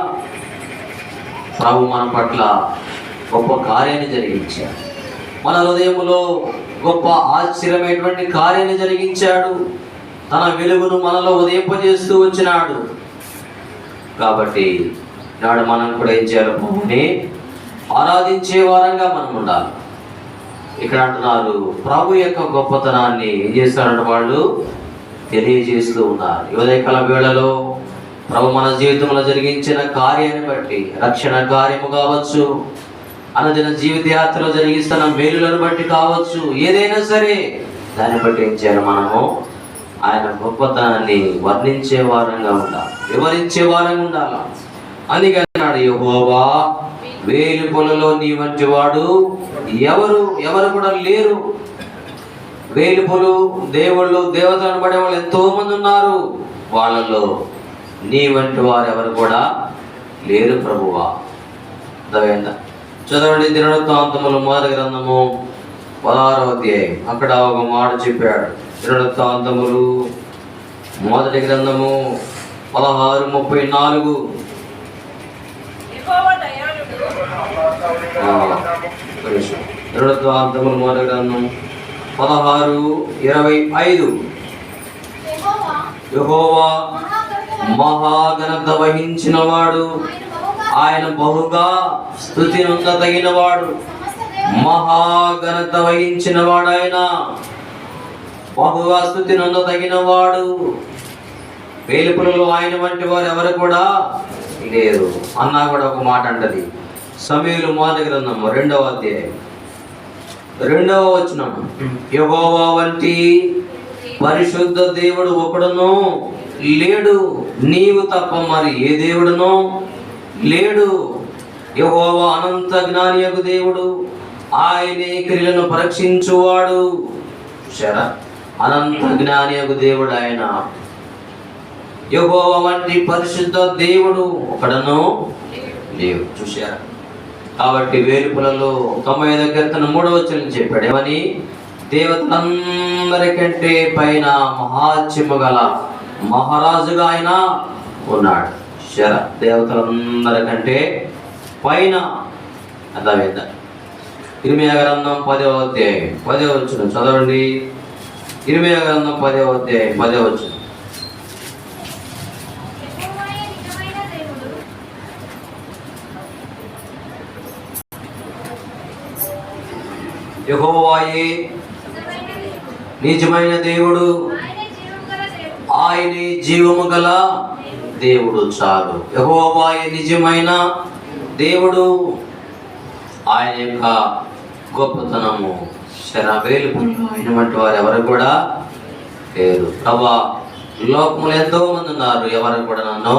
ప్రభు మన పట్ల గొప్ప కార్యాన్ని జరిగించాడు. మన హృదయములో గొప్ప ఆశ్చర్యమైనటువంటి కార్యాన్ని జరిగించాడు. తన వెలుగును మనలో ఉదయింపజేస్తూ వచ్చినాడు. కాబట్టి నాడు మనం కూడా ఏం చేయాలి? ప్రభుని ఆరాధించే వారంగా మనం ఉండాలి. ఇక్కడ అంటున్నారు ప్రభు యొక్క గొప్పతనాన్ని ఏం చేస్తారంటే వాళ్ళు తెలియజేస్తూ ఉన్నారు. ఉదయకాల వేళలో ప్రభు మన జీవితంలో జరిగించిన కార్యాన్ని బట్టి, రక్షణ కార్యము కావచ్చు, అనుదిన జీవిత యాత్రలో జరిగిస్తున్న మేలులను బట్టి కావచ్చు, ఏదైనా సరే దాన్ని బట్టి ఏం చేయాలి? మనము ఆయన గొప్పతనాన్ని వర్ణించే వారంగా ఉండాలి, వివరించే వారంగా ఉండాలి. అందుకే అన్నాడు, యెహోవా వేలుపులలో నీ వంటి వాడు ఎవరు కూడా లేరు. వేలుపులు దేవుళ్ళు, దేవతలను పడే వాళ్ళు ఎంతో మంది ఉన్నారు. వాళ్ళలో నీ వంటి వారు ఎవరు కూడా లేరు ప్రభువా. అర్థమైందా? చదవండి దినవృత్తాంతములు 1వ గ్రంథము 16వ అధ్యాయం. అక్కడ ఒక మాట చెప్పాడు. దినవృత్తాంతములు 1వ గ్రంథము 16:34. దినవృత్తాంతములు 1వ గ్రంథం 16:25. యెహోవా మహాఘనత వహించిన వాడు, ఆయన బహుగా స్తుతి నొందదగిన వాడు. మహాఘనత వహించిన వాడు ఆయన, బహుగా స్తుతి నొందదగిన వాడు. వేలుపులలో ఆయన వంటి వారు ఎవరు కూడా లేరు అన్నా కూడా ఒక మాట అంటది. సమూయేలు 1వ గ్రంథం 2వ అధ్యాయం 2వ వచనం, యెహోవా వంటి పరిశుద్ధ దేవుడు ఒకడును లేడు, నీవు తప్ప మరి ఏ దేవుడునో లేడు. యెహోవా అనంత జ్ఞానియగు దేవుడు, ఆయనే క్రియలను పరీక్షించువాడు. అనంత జ్ఞానియగు దేవుడు ఆయన. యెహోవా వంటి పరిశుద్ధ దేవుడు ఒకడను లేవు. చూశారా? కాబట్టి వేలుపులలో 95 కీర్తన 3వ వచనం చెప్పాడు ఏమని? దేవతలందరికంటే పైన మహాత్మ్యము గల మహారాజుగా ఆయన ఉన్నాడు. చూశారా? దేవతలందరికంటే పైన. అర్థమైందా? ఇర్మీయా గ్రంథం 10వ అధ్యాయం 10వ వచనం చదవండి. ఇర్మీయా గ్రంథం 10వ అధ్యాయం 10వ వచనం. యెహోవాయే నిజమైన దేవుడు, ఆయనే జీవము గల దేవుడు. చాలు. యెహోవాయే నిజమైన దేవుడు, ఆయన యొక్క గొప్పతనము వేలుపుల్లో వంటి వారు ఎవరు కూడా లేరు. ప్రభా, లోకములు ఎంతో మంది ఉన్నారు, ఎవరు కూడా నన్ను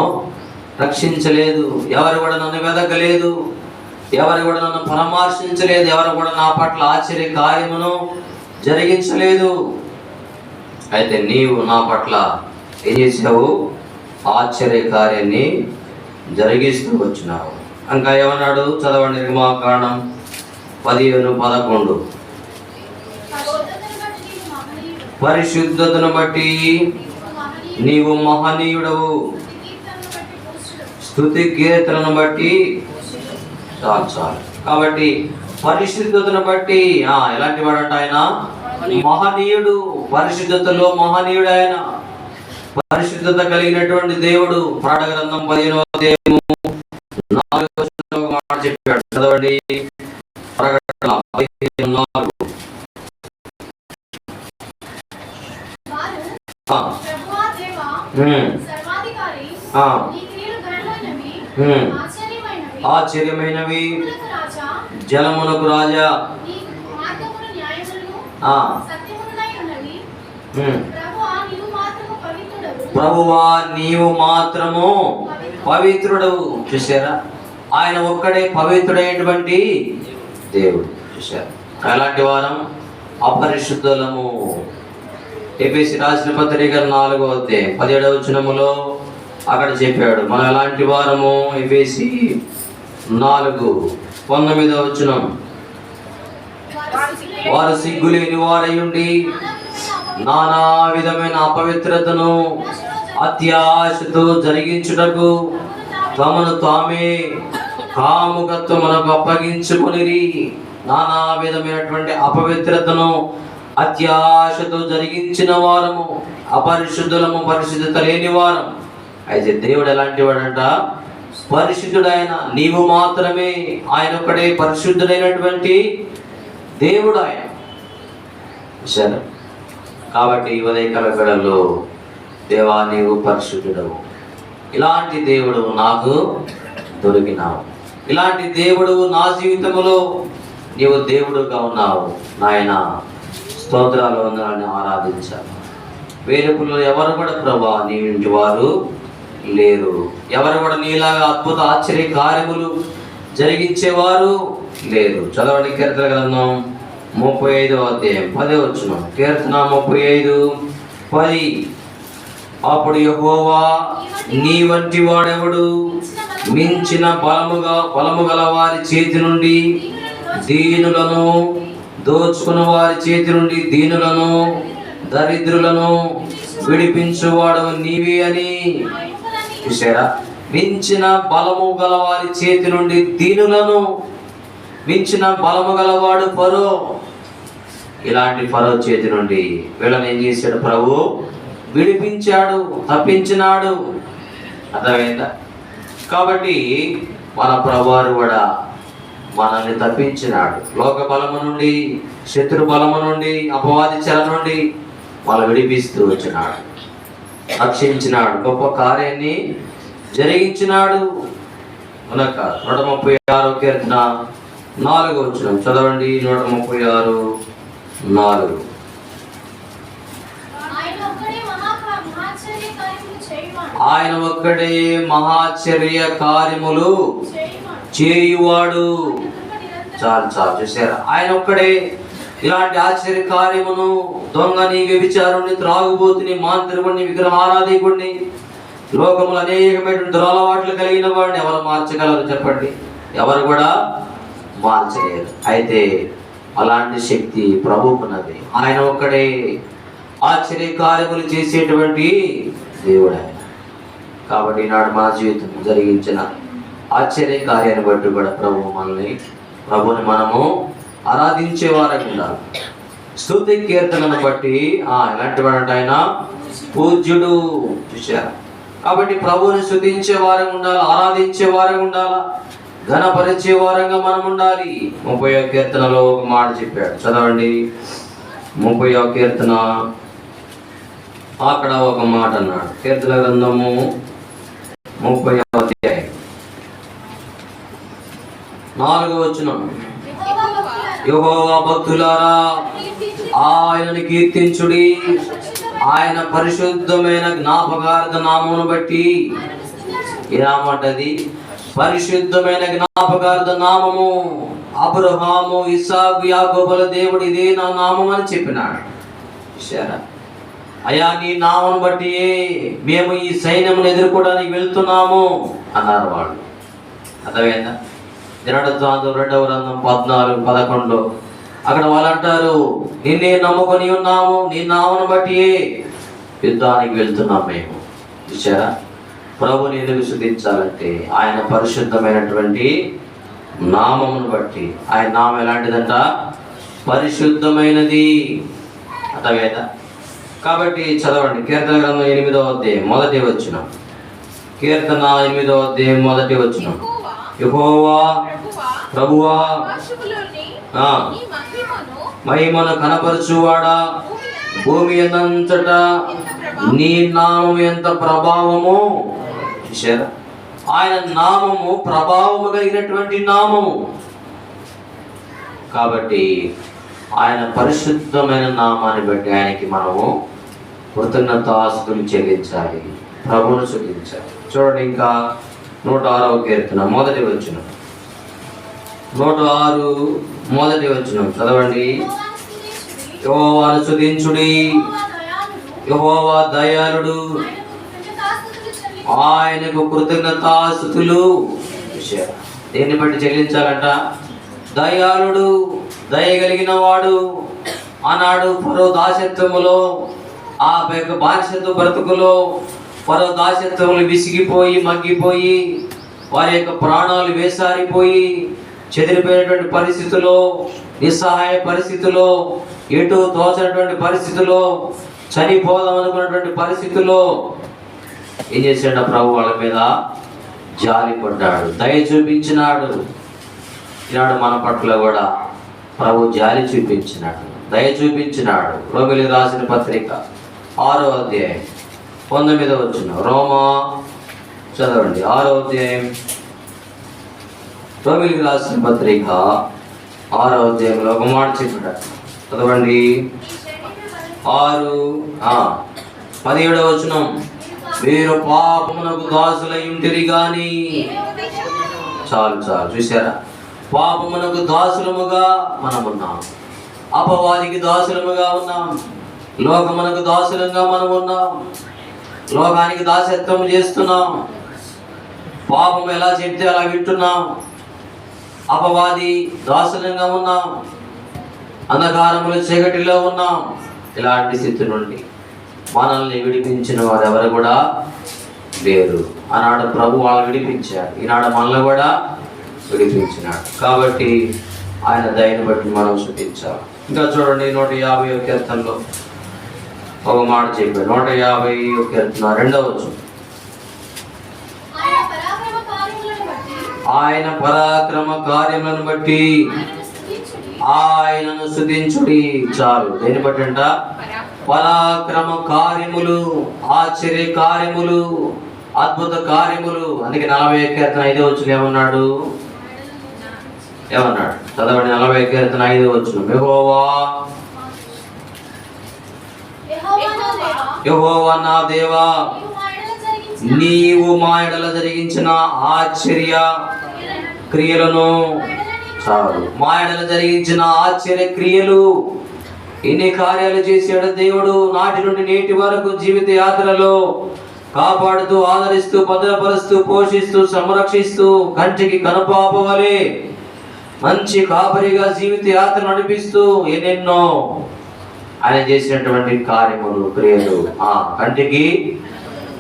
రక్షించలేదు, ఎవరు కూడా నన్ను వెదకలేదు, ఎవరు కూడా నన్ను పరామర్శించలేదు, ఎవరు కూడా నా పట్ల ఆశ్చర్య కార్యమును జరిగించలేదు. అయితే నీవు నా పట్ల ఏం చేసావు? ఆశ్చర్య కార్యాన్ని జరిగిస్తూ వచ్చినావు. ఇంకా ఏమన్నాడు? చదవండి. నిర్గమాకాండం 15:11. పరిశుద్ధతను బట్టి నీవు మహనీయుడవు, స్తుతి కీర్తనను బట్టి. చాలు. కాబట్టి పరిశుద్ధతను బట్టి ఎలాంటి వాడంట? ఆయన మహనీయుడు. పరిశుద్ధతలో మహనీయుడు ఆయన. పరిశుద్ధత కలిగినటువంటి దేవుడు. ప్రకటన గ్రంథం 15వ అధ్యాయము 4వ వచనంలో ఒక మాట చెప్పాడు. చదవండి. ప్రకటన 15:4. ఆశ్చర్యమైనవి, జలమునకు రాజా, ప్రభువా నీవు మాత్రము పవిత్రుడవు. చూసారా? ఆయన ఒక్కడే పవిత్రుడైనటువంటి దేవుడు. చూసారా? ఎలాంటి వారం? అపరిశుద్ధులము. ఎఫెసీ రాసిన పత్రిక 4వ అధ్యాయం 17వ వచనములో అక్కడ చెప్పాడు మనం ఎలాంటి వారము. ఎఫెసీ 4:19వ వచనం. వారు సిగ్గులేని వారయుండి నానా విధమైన అపవిత్రతను అత్యాశతో జరిగించుటకు తమను తామే కాముకత్వమునకు అప్పగించుకొనిరి. నానా విధమైనటువంటి అపవిత్రతను అత్యాశతో జరిగించిన వారము, అపరిశుద్ధులము, పరిశుద్ధత లేని వారం. అయితే దేవుడు ఎలాంటి వాడంట? పరిశుద్ధుడైన. నీవు మాత్రమే. ఆయన ఒక్కడే పరిశుద్ధుడైనటువంటి దేవుడు ఆయన. సరే, కాబట్టి ఉదయకాల వేళల్లో దేవా నీవు పరిశుద్ధుడవు, ఇలాంటి దేవుడు నాకు దొరికినావు, ఇలాంటి దేవుడు నా జీవితంలో నీవు దేవుడుగా ఉన్నావు నాయన. స్తోత్రాలు వందనాన్ని ఆరాధించాలి. వేలుపుల్లో ఎవరు కూడా ప్రభా నీ ఇంటి వారు లేరు, ఎవరు కూడా నీలాగా అద్భుత ఆశ్చర్య కార్యములు జరిగించేవారు లేరు. చదవండి. కీర్తన గ్రంథం 35వ అధ్యాయం 10వ వచనం. కీర్తన 35:10. అప్పుడు యెహోవా నీ వంటి వాడెవడు? మించిన బలము గల వారి చేతి నుండి దీనులను, దోచుకున్న వారి చేతి నుండి దీనులను, దరిద్రులను విడిపించువాడు నీవే అని. చూసారా? మించిన బలము గల వారి చేతి నుండి దీనులను. మించిన బలము గలవాడు ఫరో. ఇలాంటి ఫరో చేతి నుండి వీళ్ళని ఏం చేశాడు? ప్రభు విడిపించాడు, తప్పించినాడు. అర్థమైందా? కాబట్టి మన ప్రభువారు కూడా మనల్ని తప్పించినాడు. లోక బలము నుండి, శత్రు బలము నుండి, అపవాది చెర నుండి వాళ్ళు విడిపిస్తూ వచ్చినాడు, రక్షించినాడు, గొప్ప కార్యాన్ని జరిగించినాడు. కనుక 136వ కీర్తన 4వ వచనం చదవండి. 136:4. ఆయన ఒక్కడే మహాచర్య కార్యములు చేయువాడు. చాలు. చూసారా? ఆయన ఒక్కడే ఇలాంటి ఆశ్చర్య కార్యమును, దొంగని, వ్యభిచారుని, త్రాగుబోతుని, మాంత్రికుడిని, విగ్రహారాధికుడిని, లోకములు అనేకమైన దురలవాట్లు కలిగిన వాడిని ఎవరు మార్చగలరు చెప్పండి? ఎవరు కూడా మార్చలేరు. అయితే అలాంటి శక్తి ప్రభువుకున్నది. ఆయన ఒక్కడే ఆశ్చర్య కార్యములు చేసేటువంటి దేవుడు ఆయన. కాబట్టి ఈనాడు మన జీవితం జరిగించిన ఆశ్చర్య కార్యాన్ని బట్టి కూడా ప్రభువుని మనము ఆరాధించే వారంగా ఉండాలి. స్తుతి కీర్తనను బట్టి ఎలాంటి వాడంటే ఆయన పూజ్యుడు. చూశారు. కాబట్టి ప్రభువుని స్తుతించే వారంగా ఉండాలి, ఆరాధించే వారంగా ఉండాలి, ఘనపరిచే వారంగా మనం ఉండాలి. 30వ కీర్తనలో ఒక మాట చెప్పాడు, చదవండి. 30వ కీర్తన అక్కడ ఒక మాట అన్నాడు. కీర్తన గ్రంథము 30వ అధ్యాయం 4వ వచనం. యెహోవా భక్తులారా ఆయనను కీర్తించుడి, ఆయన పరిశుద్ధమైన జ్ఞాపకార్థ నామమును బట్టి. ఈ నామంటది పరిశుద్ధమైన జ్ఞాపకార్థ నామము. అబ్రహాము, ఇస్సాకు, యాకోబుల దేవుడు ఇదే నా నామం అని చెప్పినాడు. చూశారా? అయ్యా, నీ నామను బట్టి మేము ఈ సైన్యమును ఎదుర్కోవడానికి వెళ్తున్నాము అన్నారు వాళ్ళు. అర్థమైందా? దినవృత్తాంతం 2వ గ్రంథం 14-11 అక్కడ వాళ్ళు అంటారు, నిన్నే నమ్ముకొని ఉన్నాము, నీ నామను బట్టి యుద్ధానికి వెళ్తున్నాం మేము. చూసారా? ప్రభుని ఎందుకు స్తుతించాలంటే ఆయన పరిశుద్ధమైనటువంటి నామమును బట్టి. ఆయన నామం ఎలాంటిదంట? పరిశుద్ధమైనది. అర్థమైందా? కాబట్టి చదవండి. కీర్తన గ్రంథం 8వ అధ్యాయం 1వ వచనం. కీర్తన 8వ అధ్యాయం 1వ వచనం. యెహోవా ప్రభువా మహిమను కనపరచువాడా, భూమి ఎంతటా నీ నామము ఎంత ప్రభావము. చూశారా? ఆయన నామము ప్రభావము కలిగినటువంటి నామము. కాబట్టి ఆయన పరిశుద్ధమైన నామాన్ని బట్టి ఆయనకి మనము కృతజ్ఞతాస్తులు చెల్లించాలి, ప్రభువును స్తుతించాలి. చూడండి, ఇంకా 106వ కీర్తన 1వ వచనం. 106 1వ వచనం చదవండి. యెహోవాను స్తుతించుడి, యెహోవా దయాళుడు, ఆయనకు కృతజ్ఞతాస్తుతులు. దేన్ని బట్టి చెల్లించాలంట? దయాళుడు, దయగలిగిన వాడు. ఆనాడు ఫరో దాసత్వములో, ఆ బానిసత్వ బ్రతుకులో ఫరో దాసత్వములు విసిగిపోయి మగ్గిపోయి వారి యొక్క ప్రాణాలు వేసారిపోయి చెదిరిపోయినటువంటి పరిస్థితుల్లో, నిస్సహాయ పరిస్థితుల్లో, ఎటు తోచినటువంటి పరిస్థితుల్లో, చనిపోదాం అనుకున్నటువంటి పరిస్థితుల్లో ఏం చేశాడు? ప్రభు వాళ్ళ మీద జాలి పడ్డాడు, దయ చూపించినాడు. ఈనాడు మన పట్ల కూడా ప్రభు జాలి చూపించినాడు, దయ చూపించినాడు. రోమిలికి రాసిన పత్రిక 6వ అధ్యాయం 19వ వచనం. రోమా చదవండి. 6వ అధ్యాయం రోమిలికి రాసిన పత్రిక 6వ అధ్యాయంలో ఒక మాట చెప్పాడు, చదవండి. 6:17వ వచనం. మీరు పాపమునకు దాసులై ఉంటిరి గాని. చాలు చూసారా? పాపమునకు దాసులముగా మనమున్నాం, అపవాదికి దాసులముగా ఉన్నాం, లోకమునకు దాసులంగా మనం ఉన్నాం, లోకానికి దాసత్వం చేస్తున్నాం. పాపం ఎలా చెప్తే అలా వింటున్నాం, అపవాది దాసులంగా ఉన్నాం, అంధకారముల చీకటిలో ఉన్నాం. ఇలాంటి స్థితి నుండి మనల్ని విడిపించిన వారు ఎవరు కూడా లేరు. ఆనాడు ప్రభు వాళ్ళు విడిపించాడు, ఈనాడు మనల్ని కూడా విడిపించినాడు. కాబట్టి ఆయన దయను బట్టి మనం స్తుతించాలి. ఇంకా చూడండి, 150వ కీర్తనలో ఒక మాట చెప్పాడు. 150వ కీర్తన 2వ వచనం. ఆయన పరాక్రమ కార్యములను బట్టి ఆయనను స్తుతించుడి. చాలు. దేని బట్టి అంట? పరాక్రమ కార్యములు, ఆశ్చర్య కార్యములు, అద్భుత కార్యములు. అందుకే 40వ కీర్తన 5వ వచనం ఏమన్నాడు? చదవండి. 40వ కీర్తన 5వ వచనం. యెహోవా నా దేవా, నీవు మా ఎడల జరిగించిన ఆశ్చర్య క్రియలను. చాలు. మా ఎడల జరిగించిన ఆశ్చర్య క్రియలు. ఎన్ని కార్యాలు చేశాడు దేవుడు నాటి నుండి నేటి వరకు జీవిత యాత్రలో. కాపాడుతూ, ఆదరిస్తూ, భద్రపరుస్తూ, పోషిస్తూ, సంరక్షిస్తూ, కంటికి కనుపాప వలె మంచి కాపరిగా జీవిత యాత్ర నడిపిస్తూ ఎన్నెన్నో ఆయన చేసినటువంటి కార్యములు, క్రియలు కంటికి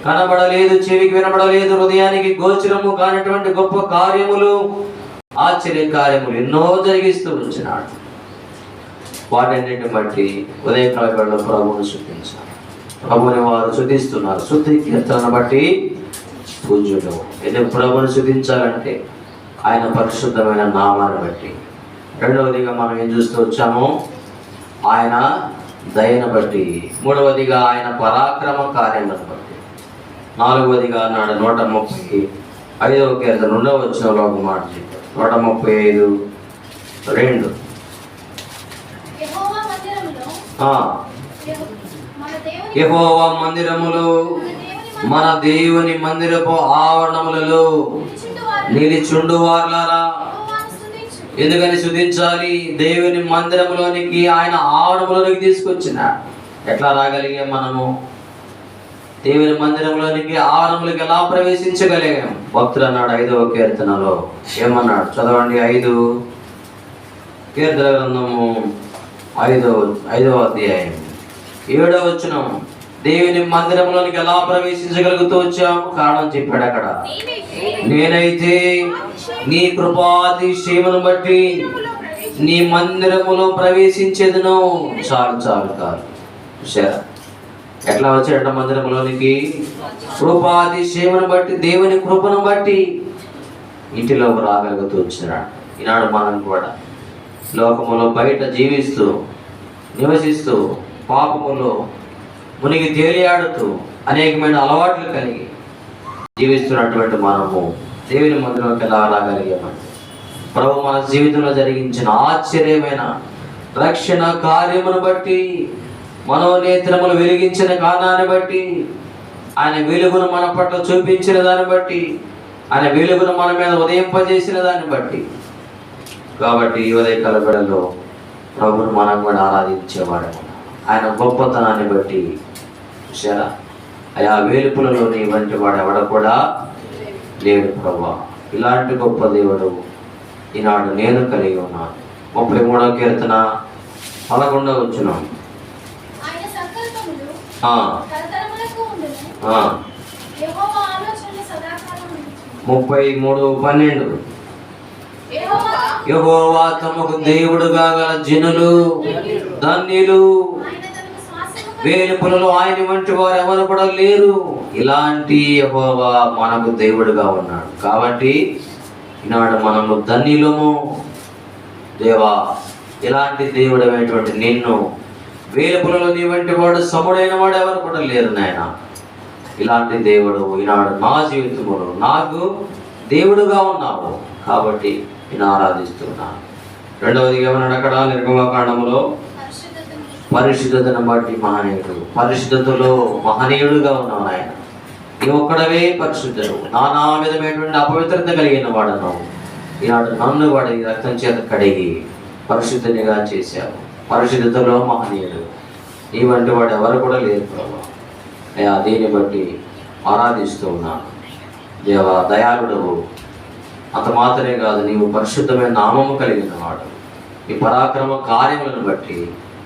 కనబడలేదు, చెవికి వినబడలేదు, హృదయానికి గోచరము కానటువంటి గొప్ప కార్యములు, ఆశ్చర్య కార్యములు ఎన్నో జరిగిస్తూ వచ్చినాడు. వాటన్నింటిని బట్టి ఉదయకాలంలో ప్రభువును స్తుతించారు. ప్రభుని వారు స్తుతిస్తున్నారు. స్తుతి కీర్తనను బట్టి పూజ్యుడు. ఎందుకు ప్రభుని స్తుతించాలంటే ఆయన పరిశుద్ధమైన నామాన్ని బట్టి. రెండవదిగా మనం ఏం చూస్తూ వచ్చాము? ఆయన దయను బట్టి. మూడవదిగా ఆయన పరాక్రమ కార్యములను బట్టి. నాలుగవదిగా నాడు 135వ కీర్తన 2వ వచనంలో ఒక మాట చెప్పారు. 135:2 యెహోవా మందిరములో మన దేవుని మందిరపు ఆవరణములలో నిలిచుండు వారులారా. ఎందుకని స్తుతించాలి? దేవుని మందిరంలోనికి, ఆయన ఆవరణంలోనికి తీసుకొచ్చిన. ఎట్లా రాగలిగాం మనము? దేవుని మందిరంలోనికి, ఆవరణంలోకి ఎలా ప్రవేశించగలిగాం? భక్తులు అన్నాడు 5వ కీర్తనలో. ఏమన్నాడు? చదవండి. 5 కీర్తన గ్రంథము 5వ అధ్యాయం 7వ వచనం. దేవుని మందిరంలోనికి ఎలా ప్రవేశించగలుగుతూ వచ్చాము? కారణం చెప్పాడు అక్కడ. నేనైతే నీ కృపాతిశయమును బట్టి నీ మందిరములో ప్రవేశించేదను. చాలు చూసారా ఎట్లా వచ్చాడంట మందిరంలోనికి? కృపాతిశయమును బట్టి, దేవుని కృపను బట్టి ఇంటిలోకి రాగలుగుతూ వచ్చినాడు. ఈనాడు మనం కూడా లోకములో బయట జీవిస్తూ, నివసిస్తూ, పాపములో మునిగి తేలియాడుతూ, అనేకమైన అలవాట్లు కలిగి జీవిస్తున్నటువంటి మనము దేవుని మందిరంలోకి ఎలా రాగలిగామంటే ప్రభు మన జీవితంలో జరిగించిన ఆశ్చర్యమైన రక్షణ కార్యమును బట్టి, మనోనేత్రములు వెలిగించిన కారణాన్ని బట్టి, ఆయన వెలుగును మన పట్ల చూపించిన దాన్ని బట్టి, ఆయన వెలుగును మన మీద ఉదయింపజేసిన దాన్ని బట్టి. కాబట్టి ఈ ఉదయకాల వేళలో ప్రభువును మనం కూడా ఆరాధించేవాడు. ఆయన గొప్పతనాన్ని బట్టి చూసారా? ఆయా వేలుపులలోని వంటి వాడు ఎవడ కూడా లేడు ప్రభువా. ఇలాంటి గొప్ప దేవుడు ఈనాడు నేను కలిగి ఉన్నాను. 33వ కీర్తన 11వ వచనం. 33:12 యెహోవా తమకు దేవుడుగా గల జనులు ధన్యులు, వేలుపులలో ఆయన వంటి వారు ఎవరు కూడా లేరు. ఇలాంటి యెహోవా మనకు దేవుడుగా ఉన్నాడు. కాబట్టి ఈనాడు మనము ధన్యులము. దేవా, ఇలాంటి దేవుడమైనటువంటి నిన్ను, వేలుపులలో నీ వంటి వాడు సముడైన వాడు ఎవరు కూడా లేరు నాయన. ఇలాంటి దేవుడు ఈనాడు నా జీవితంలో నాకు దేవుడుగా ఉన్నావు. కాబట్టి నేను ఆరాధిస్తున్నాను. రెండవది ఏమన్నాడు అక్కడ? నిర్గమకాండములో పరిశుద్ధతను బట్టి మహనీయుడు. పరిశుద్ధతలో మహనీయుడుగా ఉన్నావు ఆయన. నీ ఒక్కడవే పరిశుద్ధుడు. నానా విధమైనటువంటి అపవిత్రత కలిగిన వాడను. ఈనాడు నన్ను వాడి రక్తం చేత కడిగి పరిశుద్ధునిగా చేశావు. పరిశుద్ధతలో మహనీయుడు. నీ వంటి వాడు ఎవరు కూడా లేరు ప్రభు. దీన్ని బట్టి ఆరాధిస్తూ ఉన్నాను. దేవా, దయాళుడవు. అంత మాత్రమే కాదు, నీవు పరిశుద్ధమైన నామము కలిగిన వాడు. నీ పరాక్రమ కార్యములను బట్టి,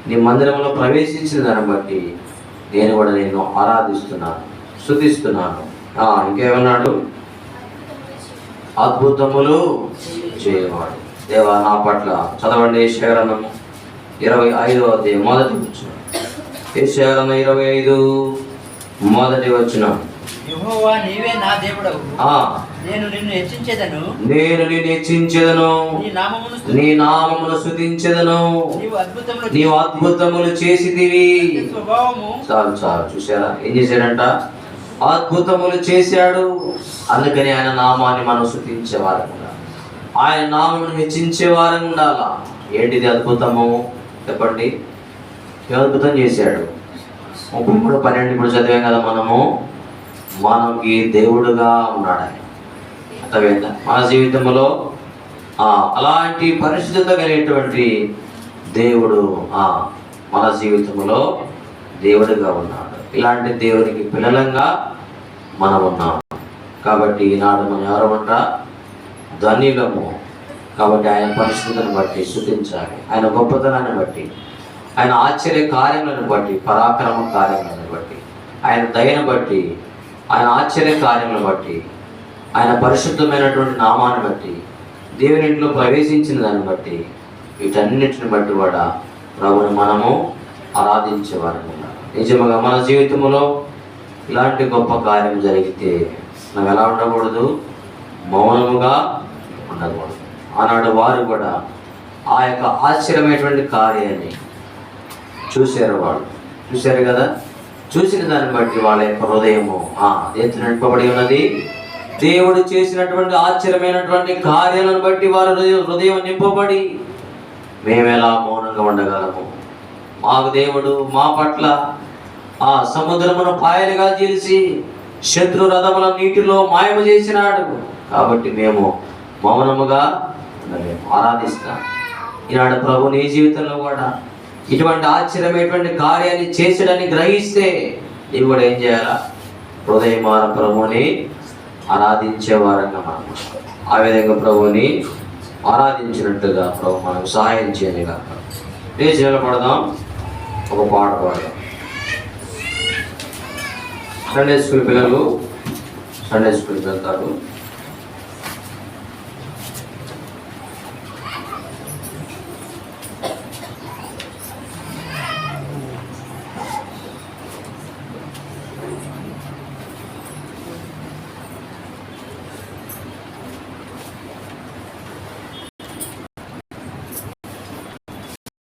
నీ మందిరంలో ప్రవేశించిన దాన్ని బట్టి నేను కూడా నిన్ను ఆరాధిస్తున్నాను, స్తుతిస్తున్నాను. ఇంకేమన్నాడు? అద్భుతములు చేయవాడు. దేవా, నా పట్ల చదవండి. యెషయా గ్రంథం 25వ అధ్యాయం 1వ వచనం. యెషయా గ్రంథం 25 1వ వచనం. యెహోవా, నీవే నా దేవుడవు. నేను నిన్ను హెచ్చించెదను. నీ నామమును స్తుతించెదను. నీవు అద్భుతములు చేసితివి. చాలు చూసారా ఏం చేశాడంట? అద్భుతములు చేశాడు. అందుకని ఆయన నామాన్ని మనం స్తుతించేవారు, ఆయన నామమును హెచ్చించేవారు ఉండాలా. ఏంటిది అద్భుతము చెప్పండి? ఏ అద్భుతం చేశాడు? 33:12 ఇప్పుడు చదివాం కదా మనము. మనకి దేవుడుగా ఉన్నాడు ఆయన. అర్థమైందా? మన జీవితంలో అలాంటి పరిశుద్ధత కలిగేటువంటి దేవుడు మన జీవితంలో దేవుడుగా ఉన్నాడు. ఇలాంటి దేవునికి పిల్లలంగా మనం ఉన్నాం. కాబట్టి ఈనాడు మనం ఎవరమంట? ధన్యులము. కాబట్టి ఆయన పరిస్థితులను బట్టి స్తుతించాలి, ఆయన గొప్పతనాన్ని బట్టి, ఆయన ఆశ్చర్య కార్యములను బట్టి, పరాక్రమ కార్యములను బట్టి, ఆయన దయను బట్టి, ఆయన ఆశ్చర్య కార్యములను బట్టి, ఆయన పరిశుద్ధమైనటువంటి నామాన్ని బట్టి, దేవుని ఇంట్లో ప్రవేశించిన దాన్ని బట్టి, వీటన్నిటిని బట్టి కూడా ప్రభుని మనము ఆరాధించేవారు. నిజముగా మన జీవితంలో ఇలాంటి గొప్ప కార్యం జరిగితే మనం ఎలా ఉండకూడదు? మౌనముగా ఉండకూడదు. ఆనాడు వారు కూడా ఆ యొక్క ఆశ్చర్యమైనటువంటి కార్యాన్ని చూశారు. వాళ్ళు చూశారు కదా, చూసిన దాన్ని బట్టి వాళ్ళ యొక్క హృదయము దేంతో నింపబడి ఉన్నది? దేవుడు చేసినటువంటి ఆశ్చర్యమైనటువంటి కార్యాలను బట్టి వారి హృదయం నింపబడి, మేమెలా మౌనంగా ఉండగలము? మాకు దేవుడు మా పట్ల ఆ సముద్రమును పాయలుగా చేసి శత్రు రథముల నీటిలో మాయము చేసినాడు. కాబట్టి మేము మౌనముగా ఉండలేము, ఆరాధిస్తాం. ఈనాడు ప్రభు నీ జీవితంలో కూడా ఇటువంటి ఆశ్చర్యమైనటువంటి కార్యాన్ని చేసాడని గ్రహిస్తే నీవు కూడా ఏం చేయాలా? హృదయమాన ప్రభుని ఆరాధించేవారంగా మనం ఆ విధంగా ప్రభుని ఆరాధించినట్టుగా ప్రభు మనకు సహాయం చేయని కాక. లేచి నిలబడదాం, ఒక పాట పాడదాం. సండే స్కూల్ పిల్లలు సండే స్కూల్కి వెళ్తారు.